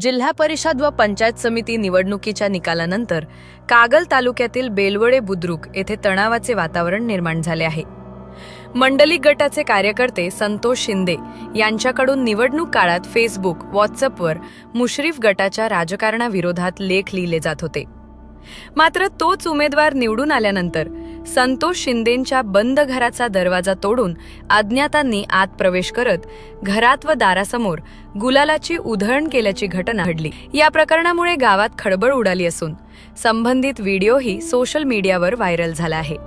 जिल्हा परिषद व पंचायत समिती निवडणुकीच्या निकालानंतर कागल तालुक्यातील बेलवडे बुद्रुक येथे तणावाचे वातावरण निर्माण झाले आहे। मंडलिक गटाचे कार्यकर्ते संतोष शिंदे यांच्याकडून निवडणूक काळात फेसबुक, व्हॉट्सअपवर मुश्रीफ गटाच्या राजकारणाविरोधात लेख लिहिले जात होते। मात्र तोच उमेदवार निवडून आल्यानंतर संतोष शिंदेंच्या बंद घराचा दरवाजा तोडून अज्ञातांनी आत प्रवेश करत घरात व दारासमोर गुलालाची उधळण केल्याची घटना घडली। या प्रकरणामुळे गावात खळबळ उडाली असून संबंधित व्हिडिओही सोशल मीडियावर व्हायरल झाला आहे।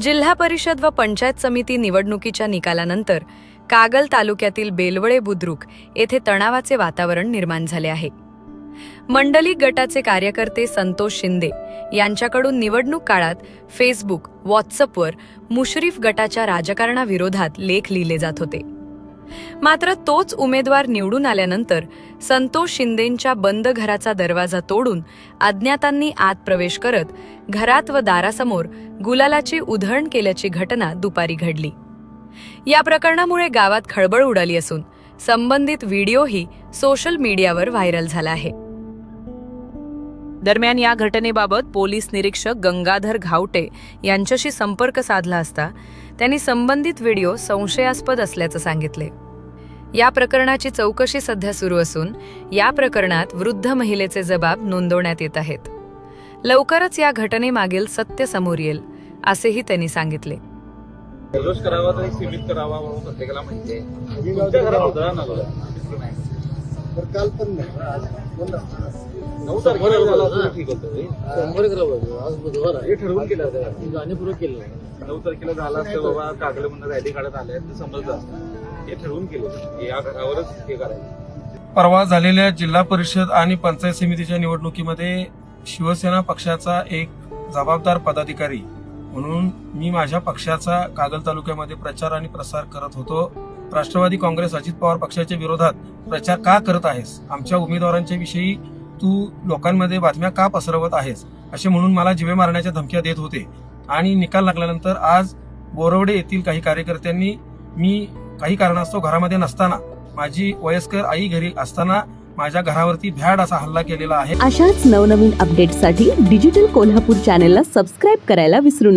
जिल्हा परिषद व पंचायत समिती निवडणुकीच्या निकालानंतर कागल तालुक्यातील बेलवडे बुद्रुक येथे तणावाचे वातावरण निर्माण झाले आहे। मंडलिक गटाचे कार्यकर्ते संतोष शिंदे यांच्याकडून निवडणूक काळात फेसबुक, व्हॉट्सअपवर मुश्रीफ गटाच्या राजकारणाविरोधात लेख लिहिले जात होते। मात्र तोच उमेदवार निवडून आल्यानंतर संतोष शिंदेंच्या बंद घराचा दरवाजा तोडून अज्ञातांनी आत प्रवेश करत घरात व दारासमोर गुलालाची उधळण केल्याची घटना दुपारी घडली। या प्रकरणामुळे गावात खळबळ उडाली असून संबंधित व्हिडिओही सोशल मीडियावर व्हायरल झाला आहे। दरम्यान या घटनेबाबत पोलीस निरीक्षक गंगाधर घावटे यांच्याशी संपर्क साधला असता त्यांनी संबंधित व्हिडिओ संशयास्पद असल्याचं सांगितले। या प्रकरणाची चौकशी सध्या सुरू असून या प्रकरणात वृद्ध महिलेचे जबाब नोंदवण्यात येत आहेत। लवकरच या घटनेमागील सत्य समोर येईल असेही त्यांनी सांगितले। रोज करावा तर सीमित करावा म्हणून प्रत्येकाला माहिती आहे। तुमच्या घरात होता ना काल पण नाही 9 तारखेला झाला ठीक होतं आज बुधवार आहे ठरवून केलं होतं जाणीवपूर्वक केलं 9 तारखेला झाला असतं बाबा कागल म्हणून रॅली काढत आले ते समजलं असतं हे ठरवून केलं या घरावरच हे करायचं। परवा झालेल्या जिल्हा परिषद आणि पंचायत समितीच्या निवडणुकीमध्ये शिवसेना पक्षाचा एक जबाबदार पदाधिकारी म्हणून मी माझ्या पक्षाचा कागल तालुक्यामध्ये प्रचार आणि प्रसार करत होतो। राष्ट्रवादी काँग्रेस अजित पवार पक्षाच्या विरोधात प्रचार का करत आहेस, आमच्या उमेदवारांच्या विषयी तू लोकांमध्ये बातम्या का पसरवत आहेस असे म्हणून मला जीवे मारण्याच्या धमक्या देत होते। आणि निकाल लागल्यानंतर आज बोरवडे येथील काही कार्यकर्त्यांनी मी काही कारणास्तव घरामध्ये नसताना माझी वयस्कर आई घरी असताना माझ्या घरावरती भ्याड असा हल्ला केलेला आहे। अशाच नवनवीन अपडेट्ससाठी डिजिटल कोल्हापूर चॅनेलला सबस्क्राईब करायला विसरू नका।